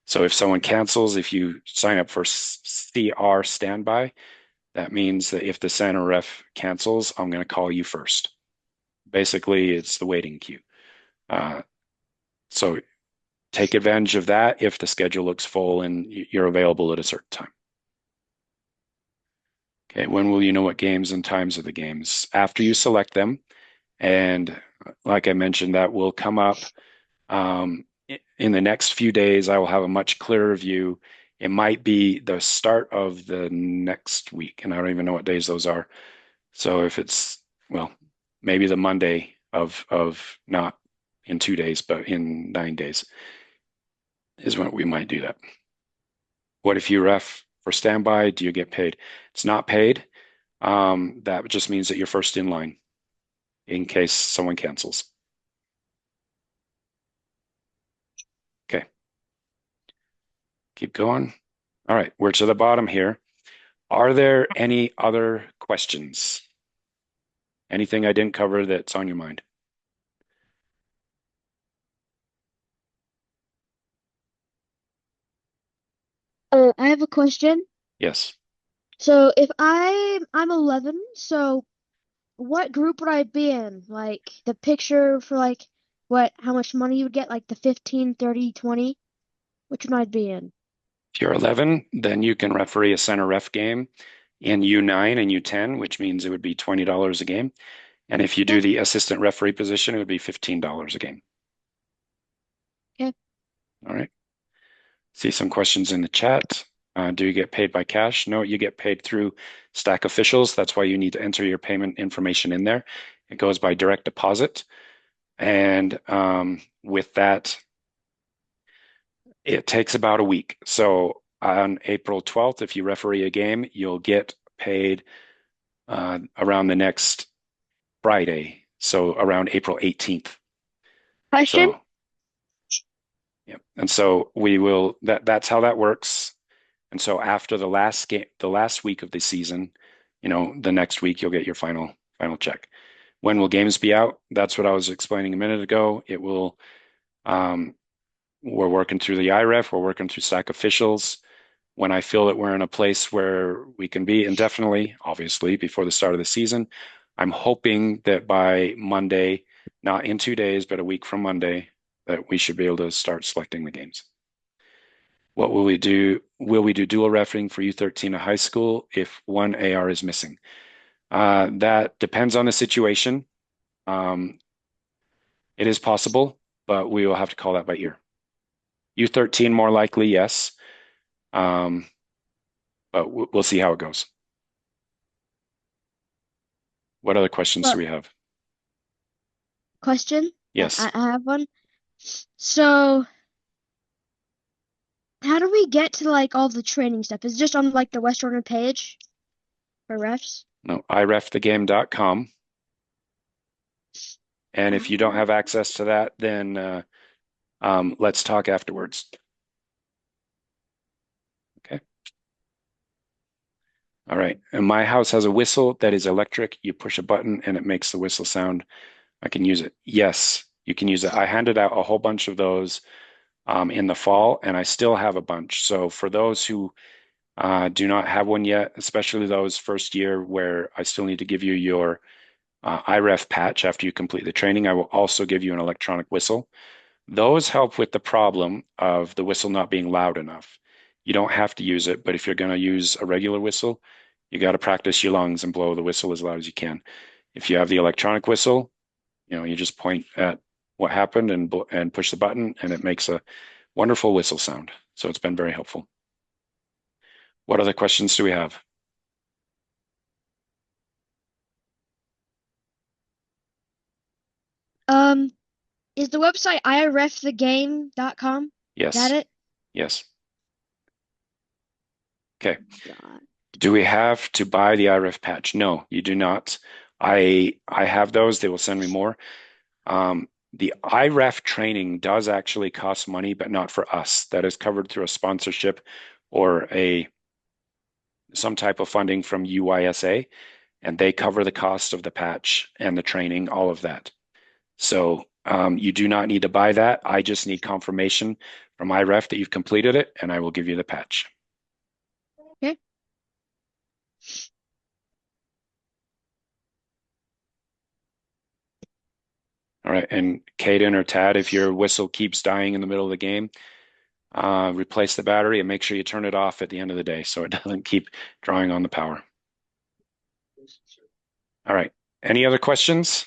So if someone cancels, if you sign up for CR standby, that means that if the center ref cancels, I'm going to call you first. Basically, it's the waiting queue. So take advantage of that if the schedule looks full and you're available at a certain time. Okay, when will you know what games and times of the games? After you select them. And like I mentioned, that will come up in the next few days. I will have a much clearer view. It might be the start of the next week, and I don't even know what days those are. So if it's, maybe the Monday of not in 2 days, but in 9 days is when we might do that. What if you ref for standby? Do you get paid? It's not paid. That just means that you're first in line in case someone cancels. Okay. Keep going. All right, we're to the bottom here. Are there any other questions? Anything I didn't cover that's on your mind? I have a question. Yes. So if I'm 11, so what group would I be in? Like the picture for like how much money you would get, like the 15, 30, 20? Which one I'd be in? If you're 11, then you can referee a center ref game in U9 and U10, which means it would be $20 a game. And if you do the assistant referee position, it would be $15 a game. Okay. All right. See some questions in the chat. Do you get paid by cash? No, you get paid through Stack Officials. That's why you need to enter your payment information in there. It goes by direct deposit. And with that, it takes about a week. So on April 12th, if you referee a game, you'll get paid around the next Friday. So around April 18th. Question? Yeah. And so that's how that works. And so after the last game, the last week of the season, the next week you'll get your final check. When will games be out? That's what I was explaining a minute ago. It will, we're working through the IREF, we're working through Stack Officials. when I feel that we're in a place where we can be indefinitely, obviously, before the start of the season. I'm hoping that by Monday, not in 2 days, but a week from Monday, that we should be able to start selecting the games. What will we do? Will we do dual refereeing for U13 at high school if one AR is missing? That depends on the situation. It is possible, but we will have to call that by ear. U13 more likely, yes. But we'll see how it goes. What other questions do Well, we have? question? Yes. I have one. So, how do we get to like all the training stuff? Is it just on like the West Jordan page for refs? No, irefthegame.com. And if you don't have access to that, then let's talk afterwards. Okay. All right. And my house has a whistle that is electric. You push a button and it makes the whistle sound. I can use it. Yes, you can use it. I handed out a whole bunch of those in the fall, and I still have a bunch. So for those who do not have one yet, especially those first year where I still need to give you your IREF patch after you complete the training, I will also give you an electronic whistle. Those help with the problem of the whistle not being loud enough. You don't have to use it, but if you're going to use a regular whistle, you got to practice your lungs and blow the whistle as loud as you can. If you have the electronic whistle, you just point at what happened and push the button, and it makes a wonderful whistle sound. So it's been very helpful. What other questions do we have? Is the website irefthegame.com? Is that Yes. it? Yes. Okay. God. Do we have to buy the IREF patch? No, you do not. I have those. They will send me more. The IREF training does actually cost money, but not for us. That is covered through a sponsorship or some type of funding from UYSA, and they cover the cost of the patch and the training, all of that. So you do not need to buy that. I just need confirmation from IREF that you've completed it, and I will give you the patch. Okay. All right, and Caden or Tad, if your whistle keeps dying in the middle of the game, replace the battery and make sure you turn it off at the end of the day so it doesn't keep drawing on the power. All right, any other questions?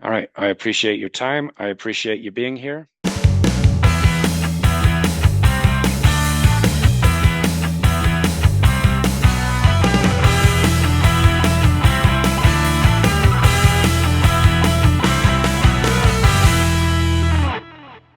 All right, I appreciate your time. I appreciate you being here.